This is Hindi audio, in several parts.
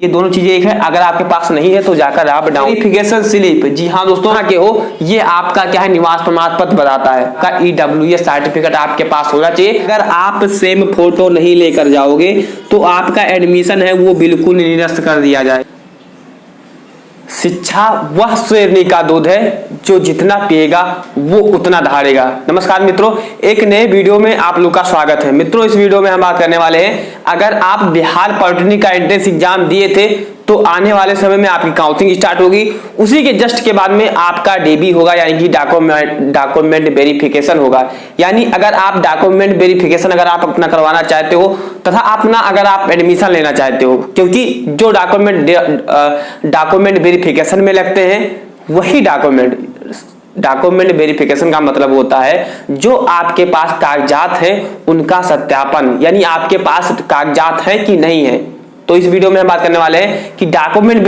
ये दोनों चीजें एक है। अगर आपके पास नहीं है तो जाकर आप वेरिफिकेशन स्लिप, जी हाँ दोस्तों के हो, ये आपका क्या है निवास प्रमाण पत्र बताता है का EWS सर्टिफिकेट आपके पास होना चाहिए। अगर आप सेम फोटो नहीं लेकर जाओगे तो आपका एडमिशन है वो बिल्कुल निरस्त कर दिया जाए। शिक्षा वह शेरनी का दूध है जो जितना पिएगा वो उतना धारेगा। नमस्कार मित्रों, एक नए वीडियो में आप लोग का स्वागत है। मित्रों, इस वीडियो में हम बात करने वाले हैं, अगर आप बिहार पॉलिटेक्निक का एंट्रेंस एग्जाम दिए थे तो आने वाले समय में आपकी काउंसलिंग स्टार्ट होगी। उसी के जस्ट के बाद में आपका DB होगा, यानी कि डॉक्यूमेंट वेरिफिकेशन होगा। यानी अगर आप डॉक्यूमेंट वेरिफिकेशन अगर आप अपना करवाना चाहते हो तथा अपना अगर आप एडमिशन लेना चाहते हो, क्योंकि जो डॉक्यूमेंट वेरिफिकेशन में लगते हैं वही डॉक्यूमेंट वेरिफिकेशन का मतलब होता है जो आपके पास कागजात हैं उनका सत्यापन, यानी आपके पास कागजात हैं कि नहीं है। तो इस वीडियो में हम बात करने वाले हैं कि डॉक्यूमेंट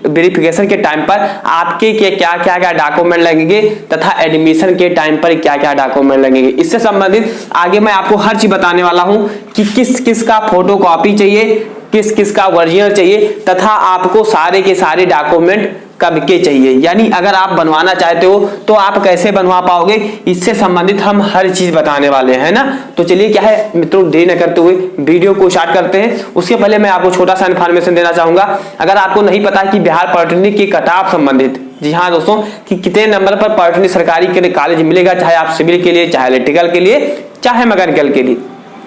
वेरिफिकेशन के टाइम पर आपके क्या क्या डॉक्यूमेंट लगेंगे तथा एडमिशन के टाइम पर क्या क्या डॉक्यूमेंट लगेंगे। इससे संबंधित आगे मैं आपको हर चीज बताने वाला हूं कि किस किस का फोटो कॉपी चाहिए, किस किस का ओरिजिनल चाहिए तथा आपको सारे के सारे डॉक्यूमेंट कब के चाहिए। यानी अगर आप बनवाना चाहते हो तो आप कैसे बनवा पाओगे, इससे संबंधित हम हर चीज बताने वाले हैं ना। तो चलिए क्या है मित्रों, देर न करते हुए वीडियो को स्टार्ट करते हैं। उसके पहले मैं आपको छोटा सा इन्फॉर्मेशन देना चाहूंगा। अगर आपको नहीं पता कि बिहार पॉलिटेक्निक की कट ऑफ संबंधित, जी हाँ दोस्तों, कि कितने नंबर पर पॉलिटेक्निक सरकारी कॉलेज मिलेगा, चाहे आप सिविल के लिए, चाहे इलेक्ट्रिकल के लिए, चाहे मैकेनिकल के लिए,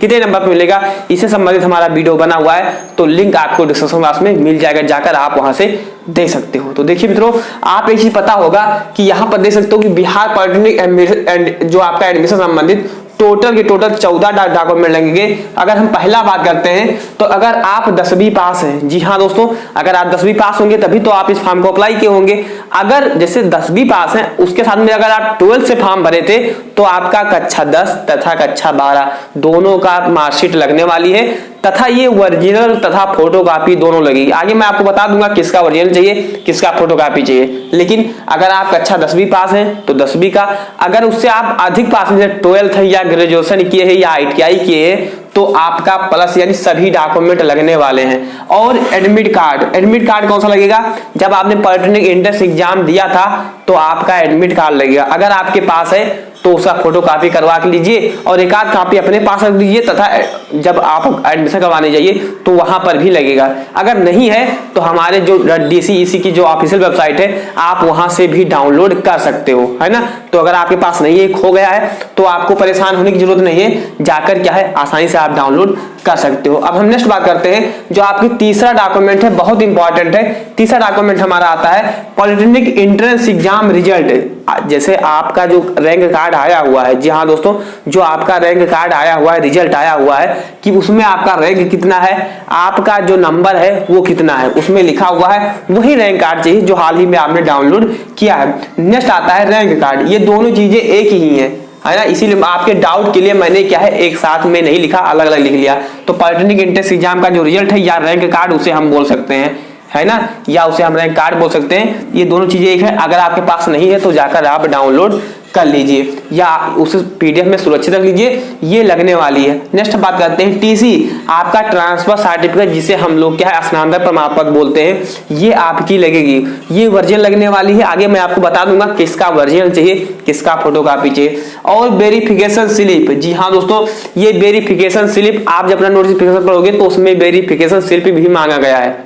कितने नंबर पर मिलेगा, इससे संबंधित हमारा वीडियो बना हुआ है। तो लिंक आपको डिस्क्रिप्शन बॉक्स में मिल जाएगा, जाकर आप वहां से देख सकते हो। तो देखिए मित्रों, आप एक चीज पता होगा कि यहाँ पर देख सकते हो कि बिहार पॉलिटेक्निक जो आपका एडमिशन संबंधित टोटल के टोटल 14 डॉक्यूमेंट लगेंगे। अगर हम पहला बात करते हैं तो अगर आप 10वीं पास हैं, जी हाँ दोस्तों, अगर आप 10वीं पास होंगे तभी तो आप इस फॉर्म को अप्लाई किए होंगे। अगर जैसे 10वीं पास हैं उसके साथ में अगर आप 12th से फॉर्म भरे थे तो आपका कक्षा 10 तथा कक्षा 12 दोनों का मार्कशीट लगने वाली है तथा ये ओरिजिनल तथा फोटोकॉपी दोनों लगेगी। आगे मैं आपको बता दूंगा किसका ओरिजिनल चाहिए, किसका फोटोकॉपी चाहिए। लेकिन अगर आप कक्षा 10वीं पास हैं तो 10वीं का, अगर उससे आप अधिक पास हैं, 12th है या ग्रेजुएशन किए हैं या ITI किए हैं, तो आपका प्लस यानी सभी डॉक्यूमेंट लगने वाले हैं। और एडमिट कार्ड कौन सा लगेगा, जब आपने पॉलिटेक्निक एंट्रेंस एग्जाम दिया था तो आपका एडमिट कार्ड लगेगा। अगर आपके पास है तो उसका फोटो कॉपी करवा के लीजिए और एक आध कॉपी अपने पास रख लीजिए तथा जब आप एडमिशन करवाने जाइए तो वहां पर भी लगेगा। अगर नहीं है तो हमारे जो DCEC की जो ऑफिशियल वेबसाइट है आप वहां से भी डाउनलोड कर सकते हो, है ना। तो अगर आपके पास नहीं है, खो गया है, तो आपको परेशान होने की जरूरत नहीं है, जाकर क्या है आसानी से आप डाउनलोड कर सकते हो। अब हम नेक्स्ट बात करते हैं, जो आपकी तीसरा डॉक्यूमेंट है, बहुत इंपॉर्टेंट है। तीसरा डॉक्यूमेंट हमारा आता है पॉलिटेक्निक एंट्रेंस एग्जाम रिजल्ट। जैसे आपका जो रैंक कार्ड आया हुआ है, जी हाँ दोस्तों, जो आपका रैंक कार्ड आया हुआ है, रिजल्ट आया हुआ है कि उसमें आपका रैंक कितना है, आपका जो नंबर है वो कितना है, उसमें लिखा हुआ है, वही रैंक कार्ड चाहिए जो हाल ही में आपने डाउनलोड किया है। नेक्स्ट आता है रैंक कार्ड। ये दोनों चीजें एक ही है ना, इसीलिए आपके डाउट के लिए मैंने क्या है एक साथ में नहीं लिखा, अलग अलग लिख लिया। तो पॉलिटेक्निक एंट्रेंस एग्जाम का जो रिजल्ट है या रैंक कार्ड उसे हम बोल सकते हैं, है ना, या उसे हम रैंक कार्ड बोल सकते हैं। ये दोनों चीजें एक है। अगर आपके पास नहीं है तो जाकर आप डाउनलोड कर लीजिए या उस PDF में सुरक्षित रख लीजिए, ये लगने वाली है। नेक्स्ट बात करते हैं TC, आपका ट्रांसफर सर्टिफिकेट, जिसे हम लोग क्या है स्नातक प्रमाण पत्र बोलते हैं, ये आपकी लगेगी, ये ओरिजिनल लगने वाली है। आगे मैं आपको बता दूंगा किसका ओरिजिनल चाहिए, किसका फोटोकॉपी चाहिए। और वेरिफिकेशन स्लिप, जी हाँ दोस्तों, ये वेरिफिकेशन स्लिप आप जब अपना नोटिफिकेशन पढ़ोगे तो उसमें वेरिफिकेशन स्लिप भी मांगा गया है।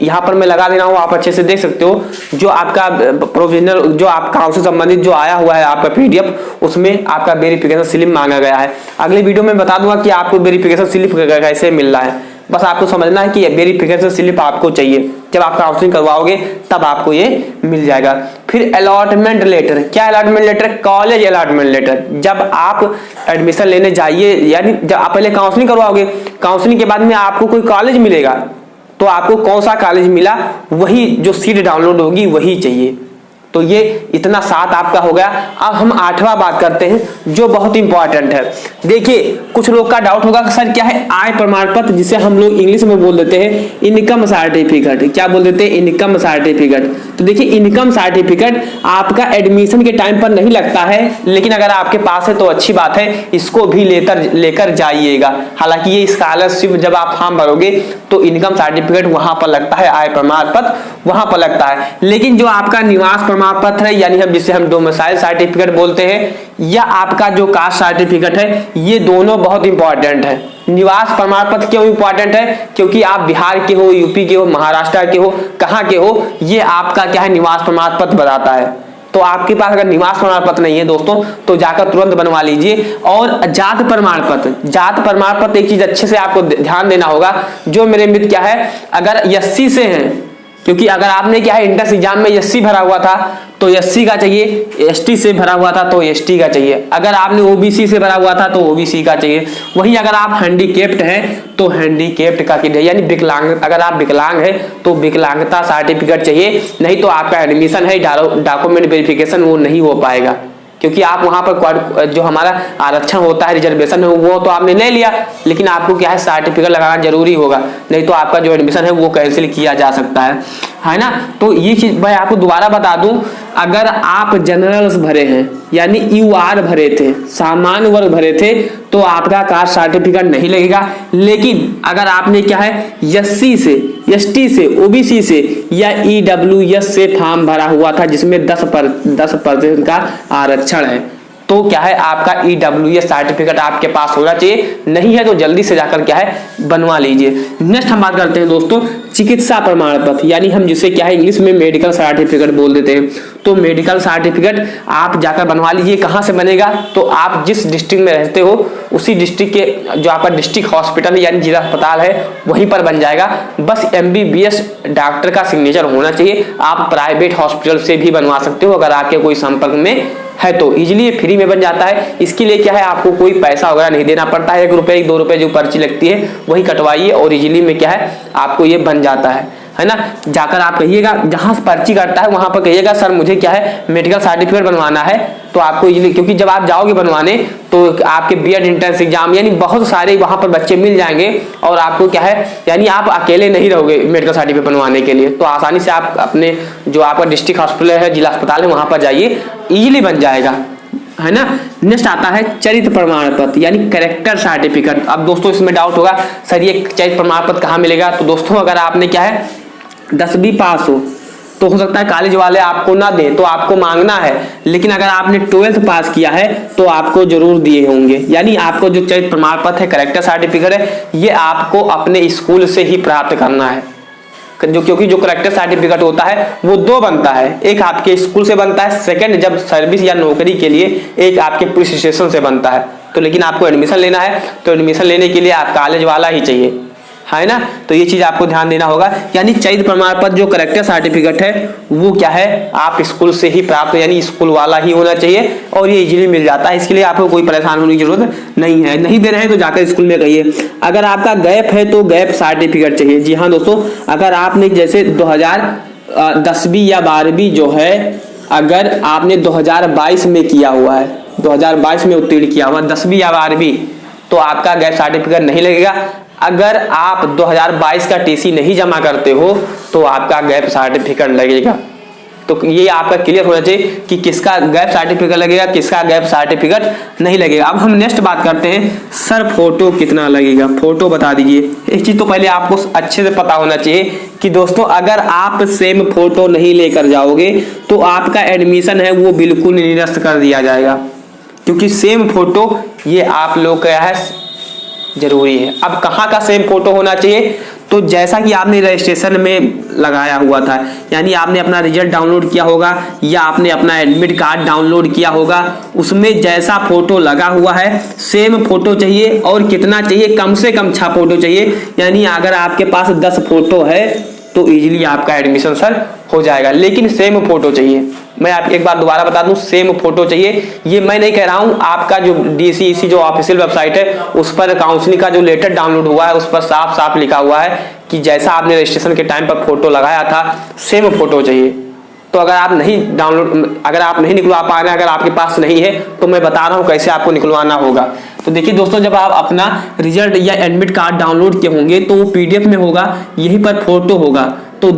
यहाँ पर मैं लगा दे रहा हूँ, आप अच्छे से देख सकते हो। जो आपका प्रोविजनल जो आपका काउंसिल संबंधित जो आया हुआ है आपका PDF, उसमें आपका वेरिफिकेशन स्लिप मांगा गया है। अगले वीडियो में बता दूंगा कि आपको वेरिफिकेशन स्लिप कैसे मिल रहा है। बस आपको समझना है कि वेरिफिकेशन स्लिप आपको चाहिए, जब आप काउंसलिंग करवाओगे तब आपको ये मिल जाएगा। फिर अलॉटमेंट लेटर, क्या allotment letter, college allotment letter. जब आप एडमिशन लेने जाइए, यानी जब आप पहले काउंसलिंग करवाओगे, काउंसलिंग के बाद में आपको कोई कॉलेज मिलेगा तो आपको कौन सा कॉलेज मिला, वही जो सीट डाउनलोड होगी वही चाहिए। तो ये इतना 7 आपका हो गया। अब हम 8वां बात करते हैं जो बहुत इंपॉर्टेंट है। देखिए कुछ लोग का डाउट होगा कि सर क्या है आय प्रमाण पत्र, जिसे हम लोग इंग्लिश में बोल देते हैं इनकम सर्टिफिकेट। क्या बोल देते हैं? Income certificate. तो देखिए इनकम सर्टिफिकेट आपका एडमिशन के टाइम पर नहीं लगता है, लेकिन अगर आपके पास है तो अच्छी बात है, इसको भी लेकर जाइएगा। हालांकि ये स्कॉलरशिप जब आप फॉर्म भरोगे तो इनकम सर्टिफिकेट वहां पर लगता है, आय प्रमाण पत्र वहां पर लगता है। लेकिन जो आपका निवास प्रमाण पत्र है, यानी हम जिसे हम डोमिसाइल सर्टिफिकेट बोलते हैं, या आपका जो कास्ट सर्टिफिकेट है, ये दोनों बहुत इंपॉर्टेंट है। निवास प्रमाण पत्र क्यों इंपॉर्टेंट है? क्योंकि आप बिहार के हो, यूपी के हो, महाराष्ट्र के हो, कहाँ के हो, ये आपका क्या है निवास प्रमाण पत्र बताता है। तो आपके पास अगर निवास प्रमाण पत्र नहीं है दोस्तों तो जाकर तुरंत बनवा लीजिए। और जात प्रमाण पत्र, जात प्रमाण पत्र एक चीज अच्छे से आपको ध्यान देना होगा, जो मेरे मित्र क्या है अगर एससी से हैं, क्योंकि अगर आपने क्या है इंट्रेंस एग्जाम में एससी भरा हुआ था तो एससी का चाहिए, एसटी से भरा हुआ था तो एसटी का चाहिए, अगर आपने ओबीसी से भरा हुआ था तो ओबीसी का चाहिए। वहीं अगर आप हैंडीकेप्ड हैं तो हैंडीकेप्ड का चाहिए, यानी विकलांग, अगर आप विकलांग हैं तो विकलांगता सर्टिफिकेट चाहिए, नहीं तो आपका एडमिशन है डॉक्यूमेंट वेरिफिकेशन वो नहीं हो पाएगा। क्योंकि आप वहां पर जो हमारा आरक्षण होता है, रिजर्वेशन है, वो तो आपने ले लिया, लेकिन आपको क्या है सर्टिफिकेट लगाना जरूरी होगा, नहीं तो आपका जो एडमिशन है वो कैंसिल किया जा सकता है ना। तो ये चीज मैं आपको दोबारा बता दूं, अगर आप जनरल्स भरे हैं यानी यूआर भरे थे, सामान्य वर्ग भरे थे, तो आपका कास्ट सर्टिफिकेट नहीं लगेगा। लेकिन अगर आपने क्या है एससी से, एसटी से, ओबीसी से या ईडब्ल्यूएस से फॉर्म भरा हुआ था जिसमें 10% का आरक्षण है, तो क्या है आपका ईडब्ल्यूएस सर्टिफिकेट आपके पास होना चाहिए। नहीं है तो जल्दी से जाकर क्या है बनवा लीजिए। नेक्स्ट हम बात करते हैं दोस्तों चिकित्सा प्रमाण पत्र, यानी हम जिसे क्या है इंग्लिश में मेडिकल सर्टिफिकेट बोल देते हैं। तो मेडिकल सर्टिफिकेट आप जाकर बनवा लीजिए। कहाँ से बनेगा? तो आप जिस डिस्ट्रिक्ट में रहते हो उसी डिस्ट्रिक्ट के जो आपका डिस्ट्रिक्ट हॉस्पिटल यानी जिला अस्पताल है वहीं पर बन जाएगा। बस एमबीबीएस डॉक्टर का सिग्नेचर होना चाहिए। आप प्राइवेट हॉस्पिटल से भी बनवा सकते हो अगर आपके कोई संपर्क में है तो, इजिली फ्री में बन जाता है। इसके लिए क्या है आपको कोई पैसा वगैरह नहीं देना पड़ता है, 1 रुपए 2 रुपए जो पर्ची लगती है वही कटवाइए और इजिली में क्या है आपको ये बन जाता है ना। जाकर आप कहिएगा जहां पर्ची कटता है वहां पर कहिएगा सर मुझे क्या है मेडिकल सर्टिफिकेट बनवाना है, तो आपको इजिली, क्योंकि जब आप जाओगे बनवाने तो आपके बीएड एंट्रेंस एग्जाम यानी बहुत सारे वहां पर बच्चे मिल जाएंगे और आपको क्या है यानी आप अकेले नहीं रहोगे मेडिकल सर्टिफिकेट बनवाने के लिए, तो आसानी से आप अपने जो आपका डिस्ट्रिक्ट हॉस्पिटल है, जिला अस्पताल है, वहां पर जाइए, इजिली बन जाएगा, है ना। नेक्स्ट आता है चरित्र प्रमाण पत्र यानी कैरेक्टर सर्टिफिकेट। अब दोस्तों इसमें डाउट होगा सर ये चरित्र प्रमाण पत्र कहाँ मिलेगा? तो दोस्तों अगर आपने क्या है 10वीं पास हो सकता है कॉलेज वाले आपको ना दें, तो आपको मांगना है, लेकिन अगर आपने 12th पास किया है तो आपको जरूर दिए होंगे। यानी आपको जो चरित्र प्रमाण पत्र है, कैरेक्टर सर्टिफिकेट है, ये आपको अपने स्कूल से ही प्राप्त करना है। क्योंकि जो कैरेक्टर सर्टिफिकेट होता है वो 2 बनता है, एक आपके स्कूल से बनता है, सेकंड जब सर्विस या नौकरी के लिए एक आपके पुलिस स्टेशन से बनता है। तो लेकिन आपको एडमिशन लेना है तो एडमिशन लेने के लिए आप कॉलेज वाला ही चाहिए, है ना। तो ये चीज आपको ध्यान देना होगा। यानी चरित्र प्रमाण पत्र जो कैरेक्टर सर्टिफिकेट है वो क्या है आप स्कूल से ही प्राप्त, यानी स्कूल वाला ही होना चाहिए और ये इजीली मिल जाता है। इसके लिए आपको कोई परेशान होने की जरूरत नहीं है। नहीं दे रहे हैं तो जाकर स्कूल में कहिए। अगर आपका गैप है तो गैप सर्टिफिकेट चाहिए। जी हाँ दोस्तों, अगर आपने जैसे 2010वीं या 12वीं जो है अगर आपने 2022 में किया हुआ है, 2022 में उत्तीर्ण किया हुआ 10वीं या 12वीं, तो आपका गैप सर्टिफिकेट नहीं लगेगा। अगर आप 2022 का टीसी नहीं जमा करते हो तो आपका गैप सर्टिफिकेट लगेगा। तो ये आपका क्लियर होना चाहिए कि किसका गैप सर्टिफिकेट लगेगा, किसका गैप सर्टिफिकेट नहीं लगेगा। अब हम नेक्स्ट बात करते हैं सर फोटो कितना लगेगा, फोटो बता दीजिए। एक चीज तो पहले आपको अच्छे से पता होना चाहिए कि दोस्तों अगर आप सेम फोटो नहीं लेकर जाओगे तो आपका एडमिशन है वो बिल्कुल निरस्त कर दिया जाएगा, क्योंकि सेम फोटो ये आप लोग का है जरूरी है। अब कहाँ का सेम फोटो होना चाहिए? तो जैसा कि आपने रजिस्ट्रेशन में लगाया हुआ था, यानी आपने अपना रिजल्ट डाउनलोड किया होगा या आपने अपना एडमिट कार्ड डाउनलोड किया होगा, उसमें जैसा फोटो लगा हुआ है सेम फोटो चाहिए। और कितना चाहिए? कम से कम 6 फोटो चाहिए। यानी अगर आपके पास 10 फोटो है तो इजीली आपका एडमिशन सर हो जाएगा, लेकिन सेम फोटो चाहिए। मैं आपको एक बार दोबारा बता दूं, सेम फोटो चाहिए। ये मैं नहीं कह रहा हूं, आपका जो DCEC जो ऑफिशियल वेबसाइट है उस पर काउंसलिंग का जो लेटर डाउनलोड हुआ है उस पर साफ साफ लिखा हुआ है कि जैसा आपने रजिस्ट्रेशन के टाइम पर फोटो लगाया था सेम फोटो चाहिए। तो अगर आप नहीं निकलवा पा रहे हैं, अगर आपके पास नहीं है, तो मैं बता रहा हूँ कैसे आपको निकलवाना होगा। तो देखिए दोस्तों, जब आप अपना रिजल्ट या एडमिट कार्ड डाउनलोड किए होंगे तो वो पीडीएफ में होगा, यहीं पर फोटो होगा। तो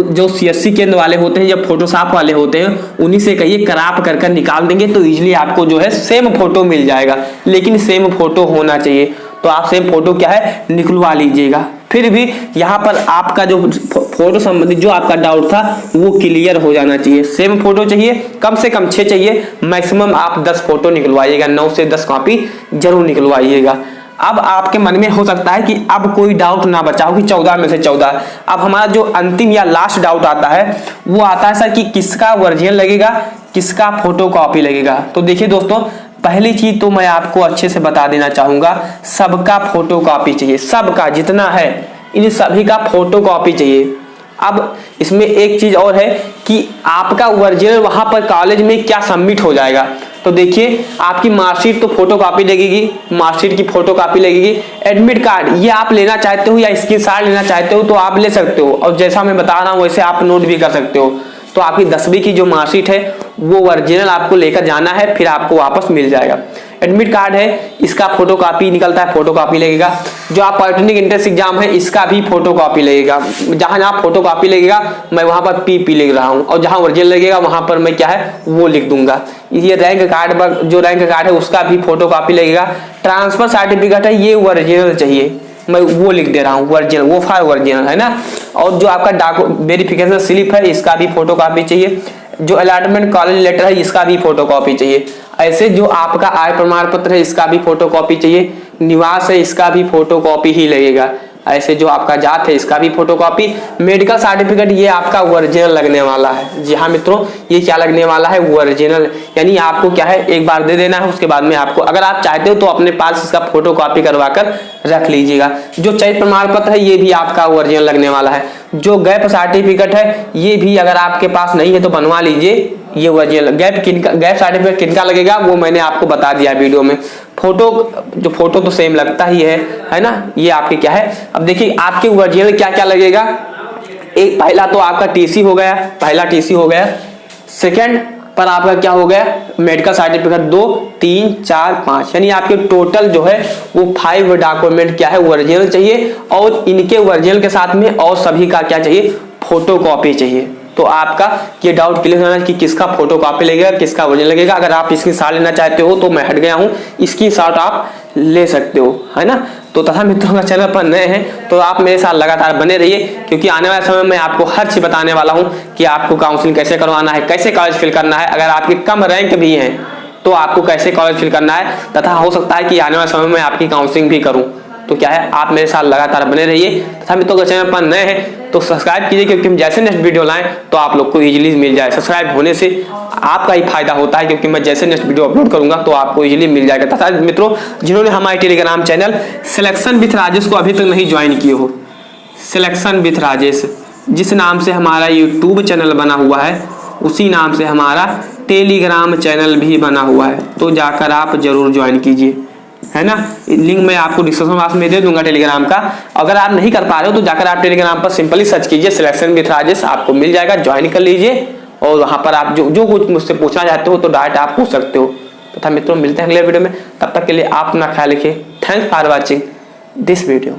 जो सीएससी केंद्र वाले होते हैं या फोटोशॉप वाले होते हैं, उन्हीं से कहिए क्रॉप कर कर निकाल देंगे, तो इजीली आपको जो है सेम फोटो मिल जाएगा। लेकिन सेम फोटो होना चाहिए, तो आप सेम फोटो क्या है निकलवा लीजिएगा। फिर भी यहाँ पर आपका जो फोटो संबंधित जो आपका डाउट था वो क्लियर हो जाना चाहिए। सेम फोटो चाहिए, कम से कम 6 चाहिए, मैक्सिमम आप 10 फोटो निकलवाइएगा, 9 से 10 कॉपी जरूर निकलवाइएगा। अब आपके मन में हो सकता है कि अब कोई डाउट ना बचा हो कि 14 में से 14। अब हमारा जो अंतिम या लास्ट डाउट आता है वो आता है सर कि किसका ओरिजिनल लगेगा, किसका फोटो कॉपी लगेगा। तो देखिए दोस्तों, पहली चीज तो मैं आपको अच्छे से बता देना चाहूंगा, सबका फोटो कॉपी चाहिए, सबका जितना है इन सभी का फोटो कॉपी चाहिए। अब इसमें एक चीज और है कि आपका ओरिजिनल वहां पर कॉलेज में क्या सबमिट हो जाएगा। तो देखिए, आपकी मार्कशीट तो फोटो कॉपी लगेगी, मार्कशीट की फोटो कॉपी लगेगी। एडमिट कार्ड ये आप लेना चाहते हो या स्क्रीनशॉट लेना चाहते हो तो आप ले सकते हो, और जैसा मैं बता रहा हूँ वैसे आप नोट भी कर सकते हो। तो आपकी 10वीं की जो मार्कशीट है वो ओरिजिनल आपको लेकर जाना है, फिर आपको वापस मिल जाएगा। एडमिट कार्ड है, इसका फोटो कॉपी निकलता है, फोटो कॉपी लगेगा। जो आप पॉलिटेक्निक एंट्रेंस एग्जाम है इसका भी फोटो कॉपी लगेगा। जहां जहां फोटो कॉपी लगेगा मैं वहां पर पी लिख रहा हूं, और जहां ओरिजिनल लगेगा वहां पर मैं क्या है वो लिख दूंगा। ये रैंक कार्ड, जो रैंक कार्ड है उसका भी फोटो कॉपी लगेगा। ट्रांसफर सर्टिफिकेट है ये ओरिजिनल चाहिए, मैं वो लिख दे रहा हूँ ओरिजिनल, वो फॉर ओरिजिनल है ना। और जो आपका वेरिफिकेशन स्लिप है इसका भी फोटो कॉपी चाहिए। जो अलॉटमेंट कॉलेज लेटर है इसका भी फोटो कॉपी चाहिए। ऐसे जो आपका आय प्रमाण पत्र है इसका भी फोटो कॉपी चाहिए। निवास है इसका भी फोटो कॉपी ही लगेगा। ऐसे जो आपका जात है इसका भी फोटो कॉपी। मेडिकल सर्टिफिकेट ये आपका ओरिजिनल लगने वाला है। जी हाँ मित्रों, ये क्या लगने वाला है ओरिजिनल, यानी आपको क्या है एक बार दे देना है, उसके बाद में आपको अगर आप चाहते हो तो अपने पास इसका फोटो कॉपी करवा कर रख लीजिएगा। जो चयन प्रमाण पत्र है ये भी आपका ओरिजिनल लगने वाला है। जो गैप सर्टिफिकेट है ये भी अगर आपके पास नहीं है तो बनवा लीजिए, ये ओरिजिनल। गैप सर्टिफिकेट किनका लगेगा वो मैंने आपको बता दिया वीडियो में। फोटो तो सेम लगता ही है ना। ये आपके क्या है, अब देखिए आपके ओरिजिनल क्या क्या लगेगा। एक पहला तो आपका टीसी हो गया, पहला टीसी हो गया। सेकंड पर आपका क्या हो गया मेडिकल सर्टिफिकेट 2, 3, 4, 5, यानी आपके टोटल जो है वो 5 डॉक्यूमेंट क्या है ओरिजिनल चाहिए। और इनके ओरिजिनल के साथ में और सभी का क्या चाहिए फोटो कॉपी चाहिए। तो आपका ये डाउट क्लियर होना कि किसका फोटो कॉपी लगेगा, किसका ओरिजिनल लगेगा। अगर आप इसकी शॉट लेना चाहते हो तो मैं हट गया हूँ, इसकी शॉट आप ले सकते हो, है ना। तो तथा मित्रों का चैनल पर नए हैं तो आप मेरे साथ लगातार बने रहिए, क्योंकि आने वाले समय में आपको हर चीज बताने वाला हूँ कि आपको काउंसलिंग कैसे करवाना है, कैसे कॉलेज फिल करना है। अगर आपके कम रैंक भी है तो आपको कैसे कॉलेज फिल करना है, तथा हो सकता है कि आने वाले समय में आपकी काउंसलिंग भी करूँ। तो क्या है आप मेरे साथ लगातार बने रहिए। तथा मित्रों का चैनल पर नए हैं तो सब्सक्राइब कीजिए, क्योंकि हम जैसे नेक्स्ट वीडियो लाएं तो आप लोग को इजीली मिल जाए। सब्सक्राइब होने से आपका ही फायदा होता है, क्योंकि मैं जैसे नेक्स्ट वीडियो अपलोड करूंगा तो आपको इजीली मिल जाएगा। तथा मित्रों जिन्होंने हमारे Telegram channel selection with Rajesh को अभी तक नहीं ज्वाइन किए हो, सिलेक्शन विथ राजेश जिस नाम से हमारा यूट्यूब चैनल बना हुआ है उसी नाम से हमारा टेलीग्राम चैनल भी बना हुआ है, तो जाकर आप जरूर ज्वाइन कीजिए, है ना। लिंक मैं आपको डिस्क्रिप्शन बॉक्स में दे दूंगा टेलीग्राम का। अगर आप नहीं कर पा रहे हो तो जाकर आप टेलीग्राम पर सिंपली सर्च कीजिए सिलेक्शन विथ राजेश, आपको मिल जाएगा, ज्वाइन कर लीजिए। और वहां पर आप जो कुछ मुझसे पूछना चाहते हो तो डायरेक्ट आप पूछ सकते हो। तथा मित्रों मिलते हैं अगले वीडियो में, तब तक के लिए आप अपना ख्याल रखिए। Thanks for watching this video.